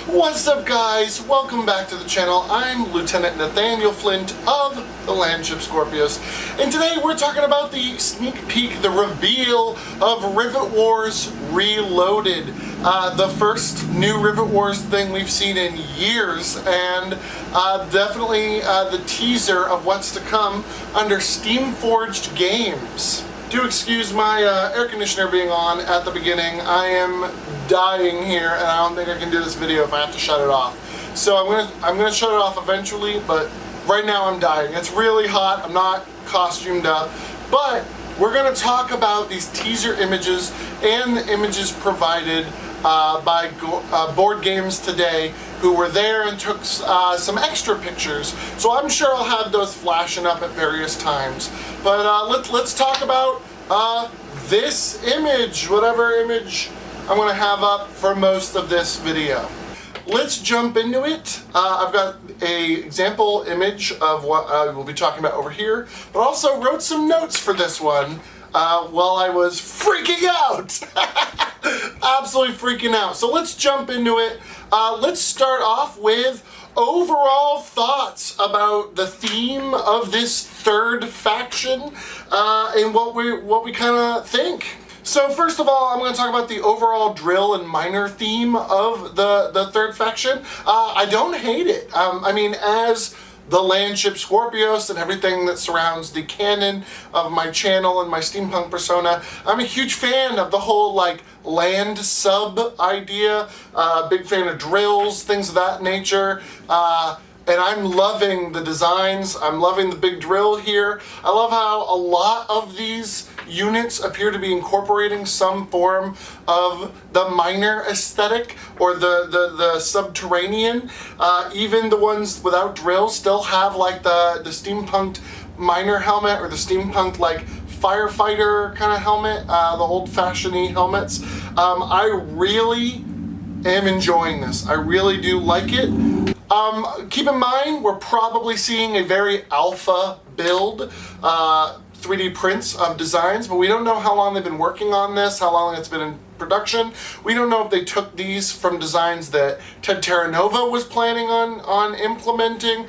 What's up, guys? Welcome back to the channel. I'm Lieutenant Nathaniel Flint of the Landship Scorpios, and today we're talking about the sneak peek, the reveal of Rivet Wars Reloaded. The first new Rivet Wars thing we've seen in years, and definitely the teaser of what's to come under Steamforged Games. Do excuse my air conditioner being on at the beginning. I am dying here, and I don't think I can do this video if I have to shut it off. So I'm gonna shut it off eventually, but right now I'm dying. It's really hot. I'm not costumed up, but we're gonna talk about these teaser images and the images provided by Boardgames Today, who were there and took some extra pictures. So I'm sure I'll have those flashing up at various times. But let's talk about this image, whatever image I'm gonna have up for most of this video. Let's jump into it. I've got a example image of what we'll be talking about over here, but also wrote some notes for this one while I was freaking out. Absolutely freaking out. So let's jump into it. Let's start off with overall thoughts about the theme of this third faction and what we kind of think. So first of all, I'm going to talk about the overall drill and miner theme of the third faction. I don't hate it. I mean, as the Landship Scorpios and everything that surrounds the canon of my channel and my steampunk persona, I'm a huge fan of the whole like land sub idea, big fan of drills, things of that nature, and I'm loving the designs. I'm loving the big drill here. I love how a lot of these units appear to be incorporating some form of the miner aesthetic or the subterranean. Even the ones without drills still have like the steampunked miner helmet or the steampunked like firefighter kind of helmet, the old-fashioned helmets. I really am enjoying this. I really do like it. Keep in mind, we're probably seeing a very alpha build, 3D prints of designs, but we don't know how long they've been working on this, how long it's been in production. We don't know if they took these from designs that Ted Terranova was planning on implementing.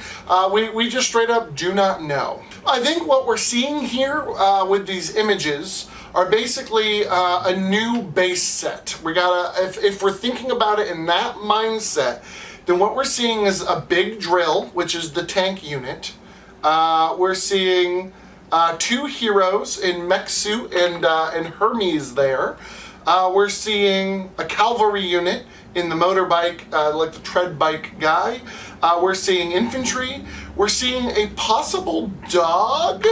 We just straight up do not know. I think what we're seeing here with these images are basically a new base set. We gotta, if we're thinking about it in that mindset, then what we're seeing is a big drill, which is the tank unit. We're seeing two heroes in mech suit and Hermes there. We're seeing a cavalry unit in the motorbike, like the tread bike guy. We're seeing infantry. We're seeing a possible dog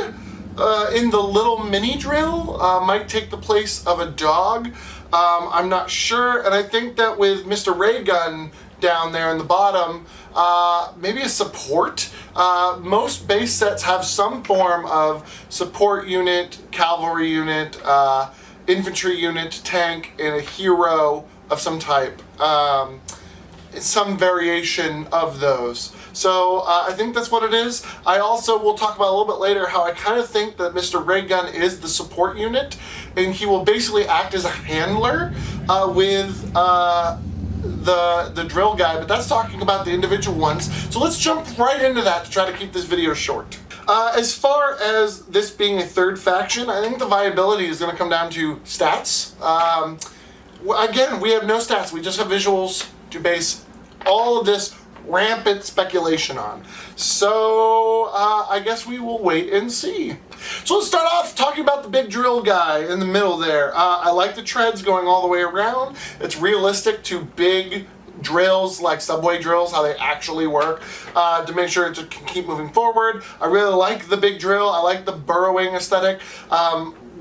in the little mini drill. Might take the place of a dog. I'm not sure, and I think that with Mr. Raygun down there in the bottom, maybe a support. Most base sets have some form of support unit, cavalry unit, infantry unit, tank, and a hero of some type. Some variation of those. So I think that's what it is. I also will talk about a little bit later how I kind of think that Mr. Raygun is the support unit, and he will basically act as a handler with the drill guy, but that's talking about the individual ones. So let's jump right into that to try to keep this video short. As far as this being a third faction, I think the viability is going to come down to stats. Again, we have no stats. We just have visuals to base all of this rampant speculation on. So I guess we will wait and see. So let's start off talking about the big drill guy in the middle there. I like the treads going all the way around. It's realistic to big drills like subway drills, how they actually work, to make sure it can keep moving forward. I really like the big drill. I like the burrowing aesthetic.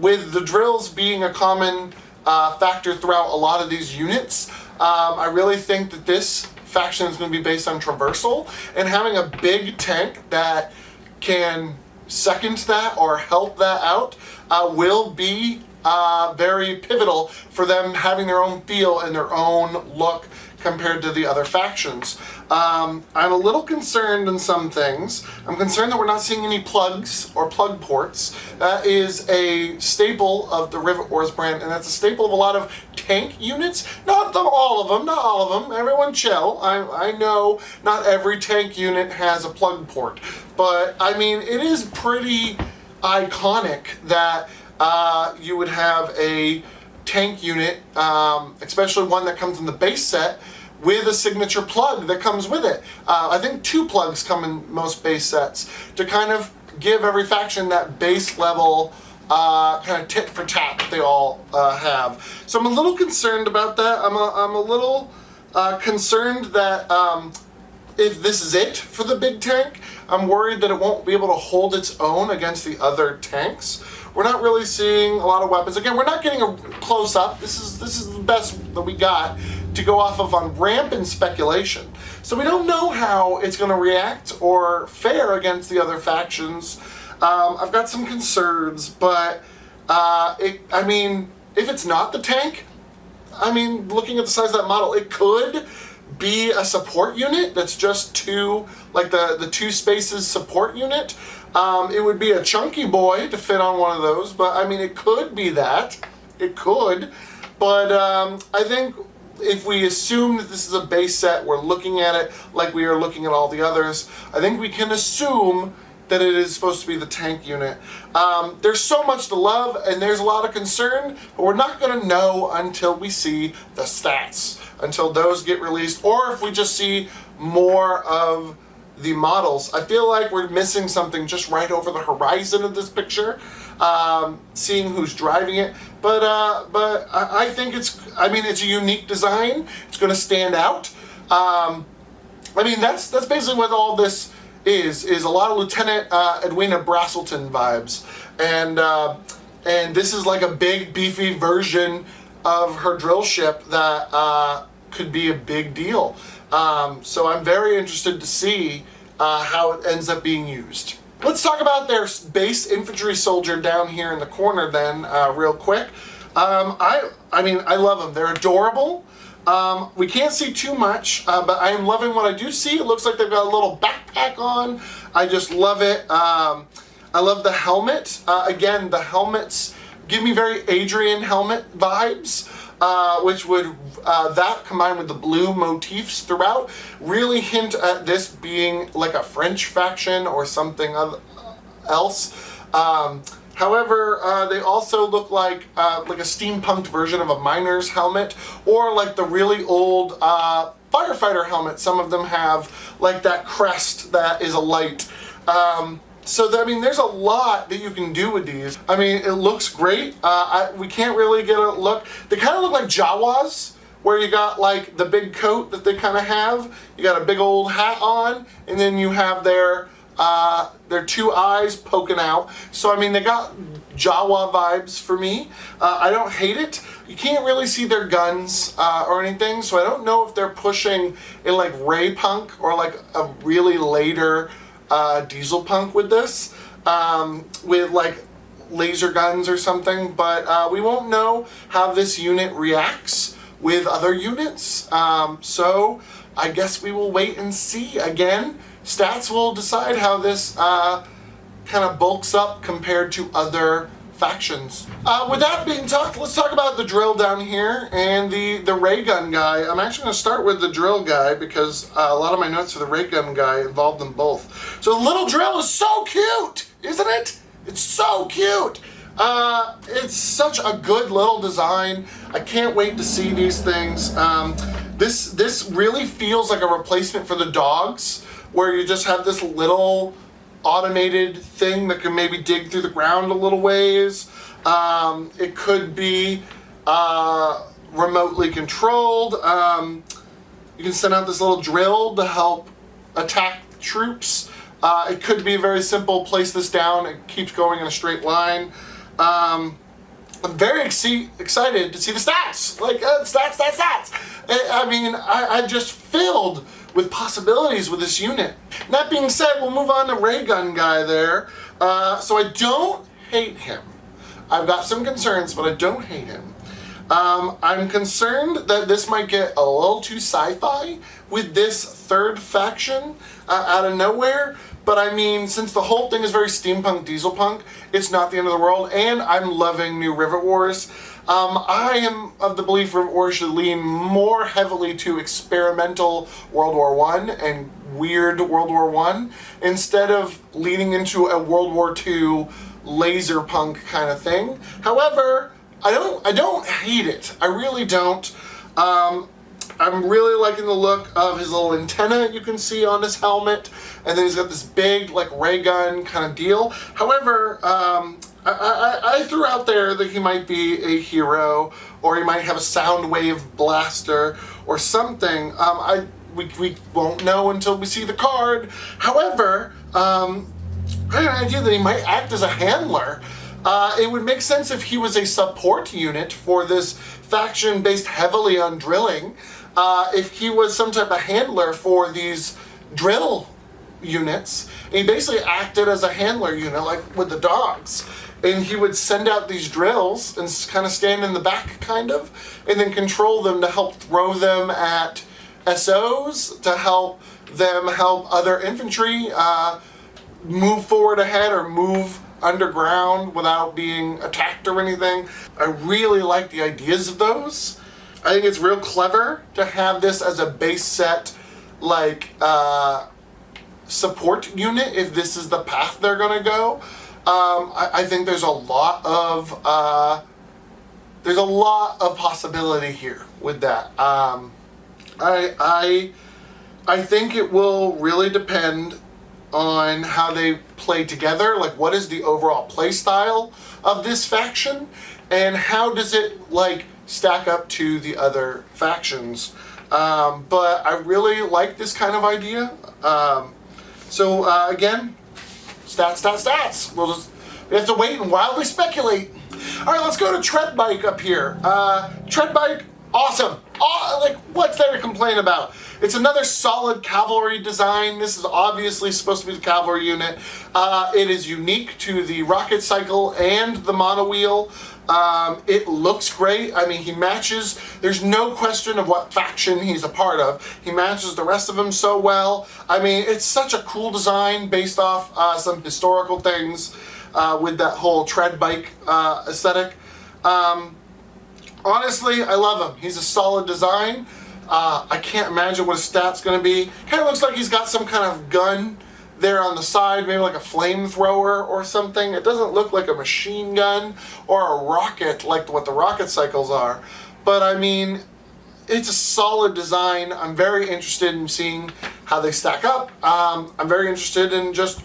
With the drills being a common factor throughout a lot of these units, I really think that this faction is going to be based on traversal, and having a big tank that can second that or help that out will be very pivotal for them having their own feel and their own look, compared to the other factions. I'm a little concerned in some things. I'm concerned that we're not seeing any plugs or plug ports. That is a staple of the Rivet Wars brand, and that's a staple of a lot of tank units. Not all of them. Everyone chill. I know not every tank unit has a plug port, but I mean, it is pretty iconic that you would have a tank unit, especially one that comes in the base set, with a signature plug that comes with it. I think 2 plugs come in most base sets to kind of give every faction that base level kind of tit for tat that they all have. So I'm a little concerned about that. I'm a little concerned that if this is it for the big tank, I'm worried that it won't be able to hold its own against the other tanks. We're not really seeing a lot of weapons. Again, we're not getting a close-up. This is the best that we got to go off of on rampant speculation. So we don't know how it's going to react or fare against the other factions. I've got some concerns, but I mean, if it's not the tank, I mean, looking at the size of that model, it could be a support unit that's just 2, like the 2 spaces support unit. It would be a chunky boy to fit on one of those, but I mean, it could be that. It could. But I think if we assume that this is a base set, we're looking at it like we are looking at all the others, I think we can assume that it is supposed to be the tank unit. There's so much to love, and there's a lot of concern, but we're not going to know until we see the stats, until those get released, or if we just see more of the models. I feel like we're missing something just right over the horizon of this picture, seeing who's driving it. But I think it's a unique design. It's going to stand out. I mean, that's basically what all this is a lot of Lieutenant Edwina Braselton vibes, and this is like a big beefy version of her drill ship that could be a big deal. So I'm very interested to see how it ends up being used. Let's talk about their base infantry soldier down here in the corner then, real quick. I mean, I love them. They're adorable. We can't see too much, but I am loving what I do see. It looks like they've got a little backpack on. I just love it. I love the helmet. Again, the helmets give me very Adrian helmet vibes, which would, that combined with the blue motifs throughout, really hint at this being like a French faction or something else. However, they also look like a steampunked version of a miner's helmet, or like the really old firefighter helmet. Some of them have like that crest that is a light. I mean, there's a lot that you can do with these. I mean, it looks great. We can't really get a look. They kind of look like Jawas, where you got like the big coat that they kind of have. You got a big old hat on, and then you have their 2 eyes poking out. So I mean, they got Jawa vibes for me. I don't hate it. You can't really see their guns or anything, so I don't know if they're pushing a like Ray Punk or like a really later Diesel Punk with this, with like laser guns or something. But we won't know how this unit reacts with other units. So I guess we will wait and see. Again, stats will decide how this kind of bulks up compared to other factions. With that being talked, let's talk about the drill down here and the ray gun guy. I'm actually going to start with the drill guy because a lot of my notes for the ray gun guy involved them both. So the little drill is so cute, isn't it? It's so cute. It's such a good little design. I can't wait to see these things. This really feels like a replacement for the dogs, where you just have this little automated thing that can maybe dig through the ground a little ways. It could be remotely controlled. You can send out this little drill to help attack troops. It could be very simple, place this down, it keeps going in a straight line. I'm very excited to see the stats. Like, stats. I mean, I'm just filled with possibilities with this unit. That being said, we'll move on to Ray Gun guy there. So I don't hate him. I've got some concerns, but I don't hate him. I'm concerned that this might get a little too sci-fi with this third faction out of nowhere. But I mean, since the whole thing is very steampunk, dieselpunk, it's not the end of the world, and I'm loving new Rivet Wars. I am of the belief Rivet Wars should lean more heavily to experimental World War I and weird World War I instead of leaning into a World War II laser punk kind of thing. However, I don't hate it. I really don't. I'm really liking the look of his little antenna you can see on his helmet, and then he's got this big like ray gun kind of deal. However, I threw out there that he might be a hero, or he might have a sound wave blaster or something. We won't know until we see the card. However, I had an idea that he might act as a handler. It would make sense if he was a support unit for this faction based heavily on drilling. If he was some type of handler for these drill units, and he basically acted as a handler unit, like with the dogs. And he would send out these drills and kind of stand in the back, kind of, and then control them to help throw them at SOs, to help them help other infantry move forward ahead or move underground without being attacked or anything. I really like the ideas of those. I think it's real clever to have this as a base set, like, support unit if this is the path they're gonna go. I think there's a lot of possibility here with that. I think it will really depend on how they play together, like what is the overall play style of this faction, and how does it like stack up to the other factions. But I really like this kind of idea. So again, stats. We have to wait and wildly speculate. All right, let's go to Tread Bike up here. Tread Bike, awesome. Like, what's there to complain about? It's another solid cavalry design. This is obviously supposed to be the cavalry unit. It is unique to the rocket cycle and the monowheel. It looks great. I mean, he matches. There's no question of what faction he's a part of. He matches the rest of them so well. I mean, it's such a cool design based off some historical things with that whole tread bike aesthetic. Honestly, I love him. He's a solid design. I can't imagine what his stat's going to be. Kind of looks like he's got some kind of gun there on the side, maybe like a flamethrower or something. It doesn't look like a machine gun or a rocket like what the rocket cycles are. But I mean, it's a solid design. I'm very interested in seeing how they stack up. I'm very interested in just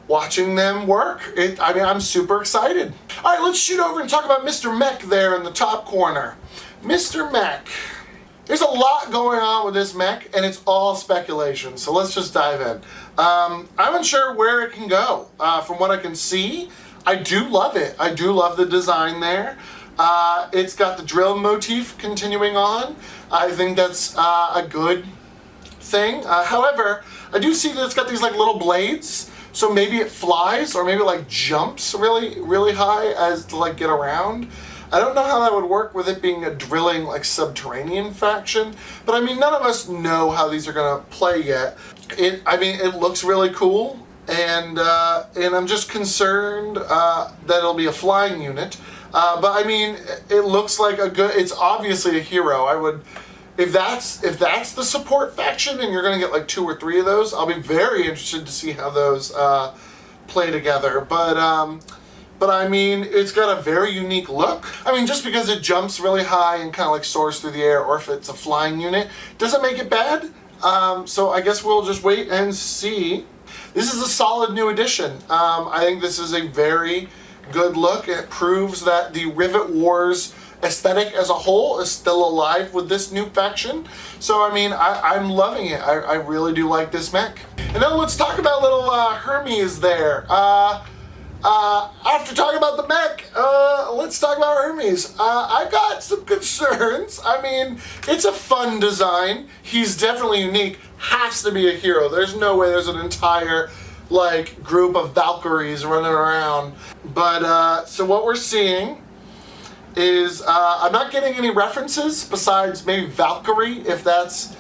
watching them work. I mean, I'm super excited. All right, let's shoot over and talk about Mr. Mech there in the top corner. Mr. Mech. There's a lot going on with this mech, and it's all speculation, so let's just dive in. I'm unsure where it can go. From what I can see, I do love it. I do love the design there. It's got the drill motif continuing on. I think that's a good thing. However, I do see that it's got these like little blades, so maybe it flies or maybe like jumps really, really high as to like get around. I don't know how that would work with it being a drilling like subterranean faction, but I mean, none of us know how these are gonna play yet. I mean, it looks really cool, and I'm just concerned that it'll be a flying unit. But I mean, it looks like it's obviously a hero. I would, if that's the support faction, and you're gonna get like 2 or 3 of those, I'll be very interested to see how those play together. But I mean, it's got a very unique look. I mean, just because it jumps really high and kind of like soars through the air, or if it's a flying unit, doesn't make it bad. So I guess we'll just wait and see. This is a solid new addition. I think this is a very good look. It proves that the Rivet Wars aesthetic as a whole is still alive with this new faction. So I mean, I'm loving it. I really do like this mech. And then let's talk about little Hermes there. After talking about the mech, let's talk about Hermes. I've got some concerns. I mean, it's a fun design. He's definitely unique. Has to be a hero. There's no way there's an entire, like, group of Valkyries running around. But, so what we're seeing is I'm not getting any references besides maybe Valkyrie, if that's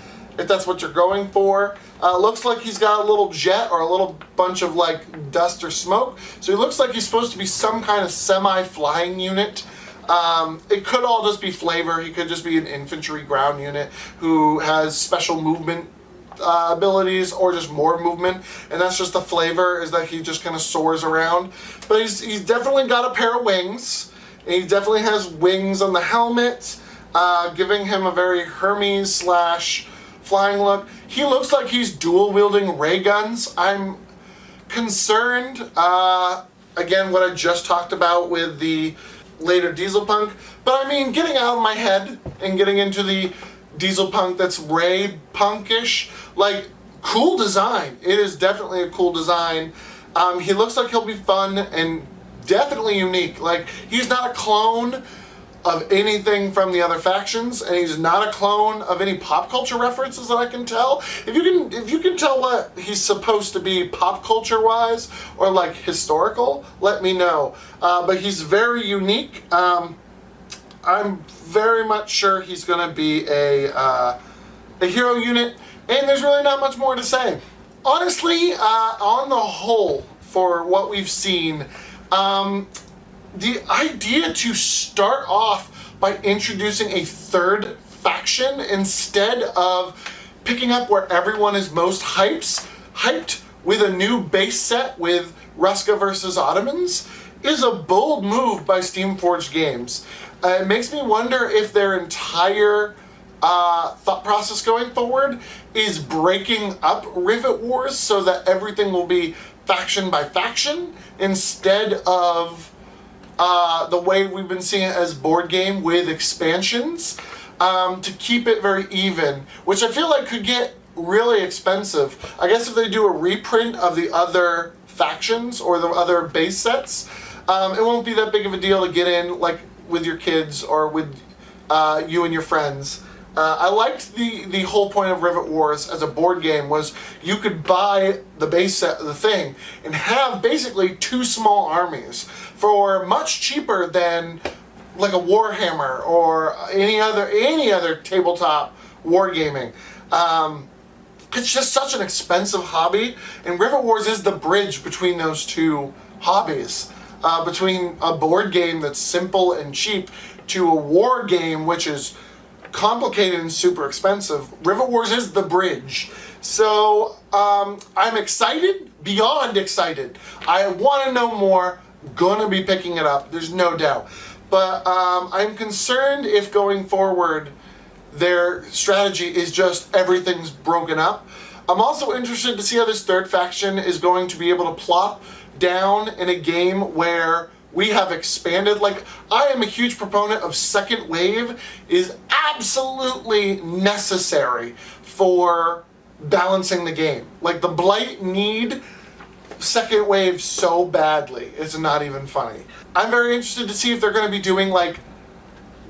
what you're going for. Looks like he's got a little jet or a little bunch of like dust or smoke. So he looks like he's supposed to be some kind of semi-flying unit. It could all just be flavor. He could just be an infantry ground unit who has special movement abilities or just more movement, and that's just the flavor, is that he just kind of soars around. But he's definitely got a pair of wings, and he definitely has wings on the helmet, giving him a very Hermes slash flying look. He looks like he's dual wielding ray guns. I'm concerned, again, what I just talked about with the later Diesel Punk, but I mean, getting out of my head and getting into the Diesel Punk that's ray punkish, like, cool design. It is definitely a cool design. He looks like he'll be fun and definitely unique. Like, he's not a clone of anything from the other factions, and he's not a clone of any pop culture references that I can tell. If you can tell what he's supposed to be pop culture wise or like historical, let me know. But he's very unique. I'm very much sure he's going to be a hero unit, and there's really not much more to say. Honestly, on the whole, for what we've seen, the idea to start off by introducing a third faction instead of picking up where everyone is most hyped with a new base set with Ruska versus Ottomans is a bold move by Steamforged Games. It makes me wonder if their entire thought process going forward is breaking up Rivet Wars so that everything will be faction by faction instead of the way we've been seeing it as board game with expansions, to keep it very even, which I feel like could get really expensive. I guess if they do a reprint of the other factions or the other base sets, it won't be that big of a deal to get in, like with your kids or with you and your friends. I liked the whole point of Rivet Wars as a board game was you could buy the base set of the thing and have basically two small armies for much cheaper than like a Warhammer or any other tabletop wargaming. It's just such an expensive hobby, and Rivet Wars is the bridge between those two hobbies. Between a board game that's simple and cheap to a war game which is complicated and super expensive. Rivet Wars is the bridge. So I'm excited, beyond excited. I want to know more. Gonna be picking it up, there's no doubt. But I'm concerned if going forward their strategy is just everything's broken up. I'm also interested to see how this third faction is going to be able to plop down in a game where we have expanded. Like, I am a huge proponent of second wave is absolutely necessary for balancing the game. Like, the Blight need second wave so badly, it's not even funny. I'm very interested to see if they're going to be doing like,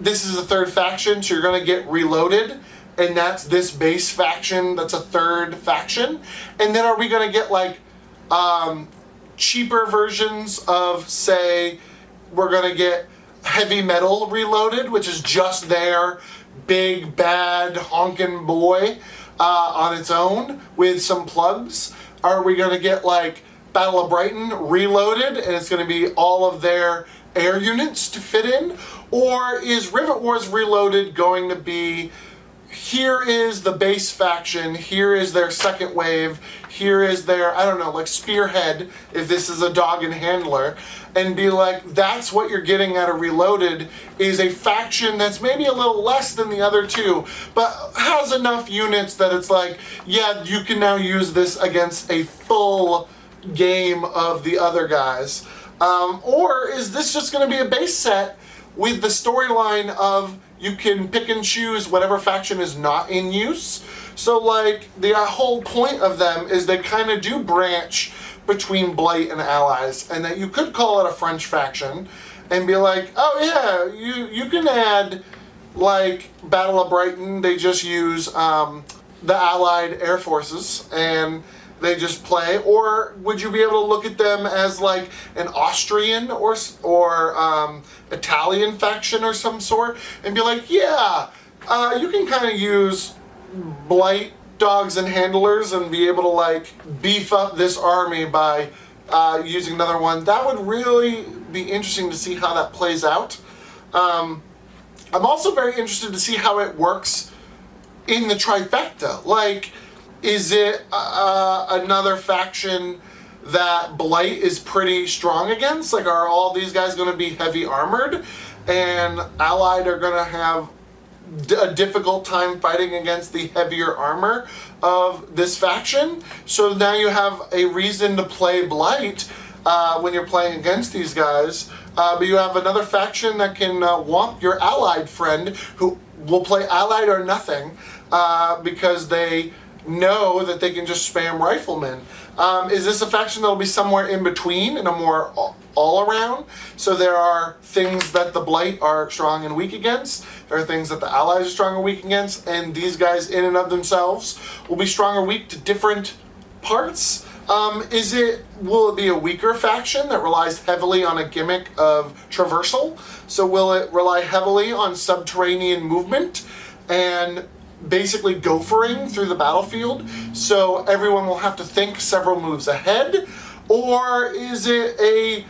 this is a third faction, so you're going to get reloaded, and that's this base faction that's a third faction, and then are we going to get like cheaper versions of, say, we're going to get Heavy Metal Reloaded, which is just their big bad honkin' boy on its own with some plugs? Are we going to get like Battle of Brighton Reloaded and it's going to be all of their air units to fit in? Or is Rivet Wars Reloaded going to be, here is the base faction, here is their second wave, here is their, I don't know, like Spearhead, if this is a dog and handler, and be like, that's what you're getting out of Reloaded, is a faction that's maybe a little less than the other two, but has enough units that it's like, yeah, you can now use this against a full game of the other guys. Or is this just going to be a base set with the storyline of you can pick and choose whatever faction is not in use? So like the whole point of them is they kind of do branch between Blight and Allies, and that you could call it a French faction and be like, oh yeah, you can add like Battle of Brighton, they just use the Allied air forces, and they just play, or would you be able to look at them as like an Austrian or Italian faction or some sort and be like, yeah, you can kind of use blight dogs and handlers and be able to like beef up this army by using another one? That would really be interesting to see how that plays out. I'm also very interested to see how it works in the trifecta. Like, is it another faction that Blight is pretty strong against? Like, are all these guys going to be heavy armored, and Allied are going to have a difficult time fighting against the heavier armor of this faction? So now you have a reason to play Blight when you're playing against these guys, but you have another faction that can womp your Allied friend who will play Allied or nothing because they know that they can just spam riflemen. Is this a faction that will be somewhere in between and a more all around? So there are things that the Blight are strong and weak against, there are things that the Allies are strong and weak against, and these guys in and of themselves will be strong or weak to different parts. Will it be a weaker faction that relies heavily on a gimmick of traversal? So will it rely heavily on subterranean movement and basically gophering through the battlefield, so everyone will have to think several moves ahead? Or is it they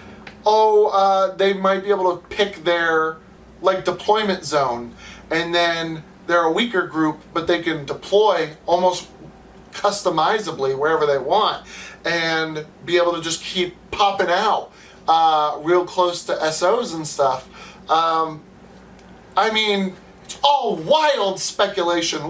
might be able to pick their like deployment zone, and then they're a weaker group, but they can deploy almost customizably wherever they want and be able to just keep popping out real close to SOs and stuff. I mean, it's all wild speculation.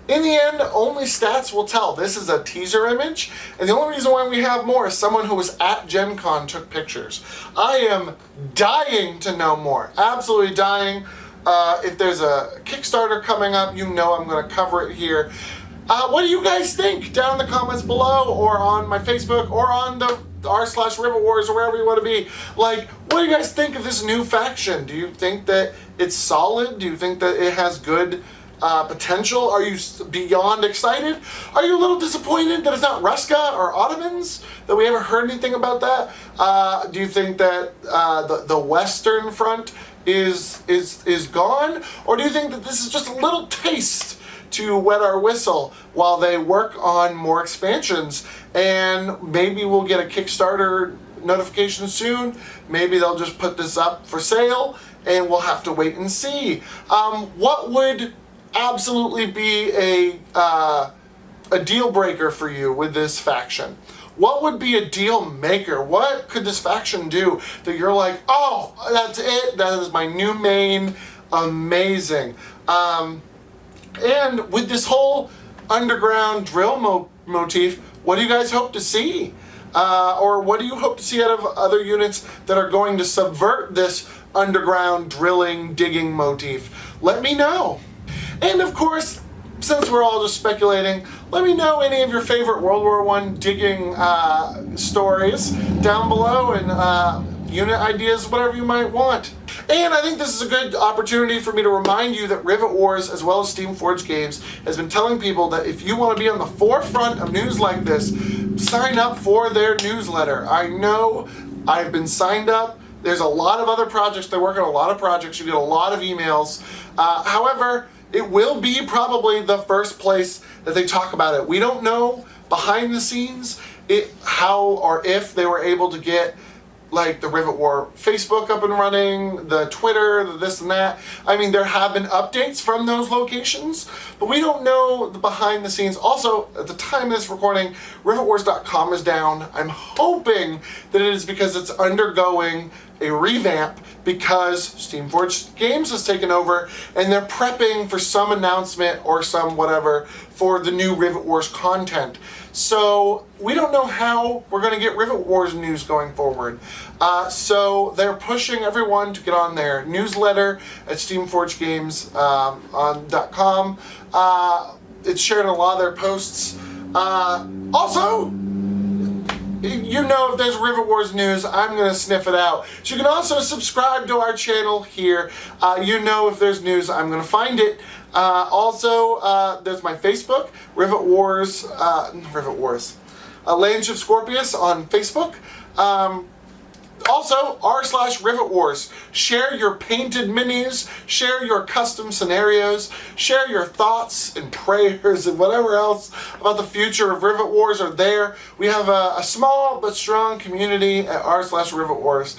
In the end, only stats will tell. This is a teaser image, and the only reason why we have more is someone who was at Gen Con took pictures. I am dying to know more. Absolutely dying. If there's a Kickstarter coming up, you know I'm going to cover it here. What do you guys think? Down in the comments below, or on my Facebook, or on the r/Rivet Wars, or wherever you want to be. Like, what do you guys think of this new faction? Do you think that it's solid? Do you think that it has good potential? Are you beyond excited? Are you a little disappointed that it's not Ruska or Ottomans? That we haven't heard anything about that? Do you think that the Western Front is gone? Or do you think that this is just a little taste to wet our whistle while they work on more expansions, and maybe we'll get a Kickstarter notification soon? Maybe they'll just put this up for sale and we'll have to wait and see. What would absolutely be a deal breaker for you with this faction? What would be a deal maker? What could this faction do that you're like, oh, that's it, that is my new main, amazing? And with this whole underground drill motif, what do you guys hope to see? Or what do you hope to see out of other units that are going to subvert this underground drilling, digging motif? Let me know. And of course, since we're all just speculating, let me know any of your favorite World War I digging stories down below, and unit ideas, whatever you might want. And I think this is a good opportunity for me to remind you that Rivet Wars, as well as Steamforged Games, has been telling people that if you want to be on the forefront of news like this, sign up for their newsletter. I know I've been signed up. There's a lot of other projects. They work on a lot of projects. You get a lot of emails. However, it will be probably the first place that they talk about it. We don't know behind the scenes how or if they were able to get like the Rivet War Facebook up and running, the Twitter, the this and that. I mean, there have been updates from those locations, but we don't know the behind the scenes. Also, at the time of this recording, rivetwars.com is down. I'm hoping that it is because it's undergoing a revamp, because Steamforged Games has taken over and they're prepping for some announcement or some whatever for the new Rivet Wars content. So we don't know how we're going to get Rivet Wars news going forward. So they're pushing everyone to get on their newsletter at steamforgedgames.com. It's shared in a lot of their posts. Also, you know if there's Rivet Wars news, I'm going to sniff it out. So you can also subscribe to our channel here. You know if there's news, I'm going to find it. Also, there's my Facebook, Landship Scorpios on Facebook. Also, r/Rivet Wars. Share your painted minis, share your custom scenarios, share your thoughts and prayers and whatever else about the future of Rivet Wars are there. We have a small but strong community at r/Rivet Wars.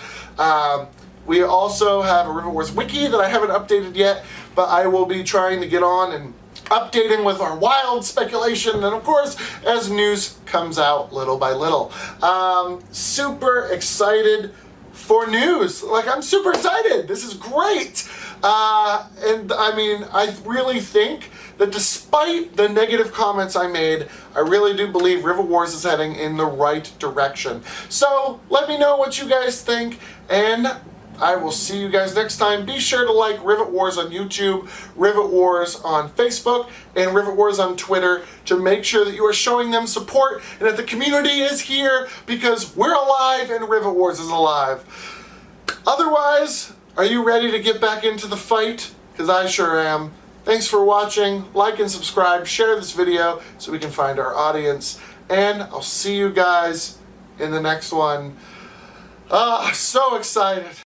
We also have a Rivet Wars wiki that I haven't updated yet, but I will be trying to get on and updating with our wild speculation, and of course, as news comes out little by little. Super excited for news. Like, I'm super excited. This is great. And I mean, I really think that despite the negative comments I made, I really do believe Rivet Wars is heading in the right direction. So let me know what you guys think, and I will see you guys next time. Be sure to like Rivet Wars on YouTube, Rivet Wars on Facebook, and Rivet Wars on Twitter to make sure that you are showing them support and that the community is here because we're alive and Rivet Wars is alive. Otherwise, are you ready to get back into the fight? Because I sure am. Thanks for watching. Like and subscribe. Share this video so we can find our audience. And I'll see you guys in the next one. So excited.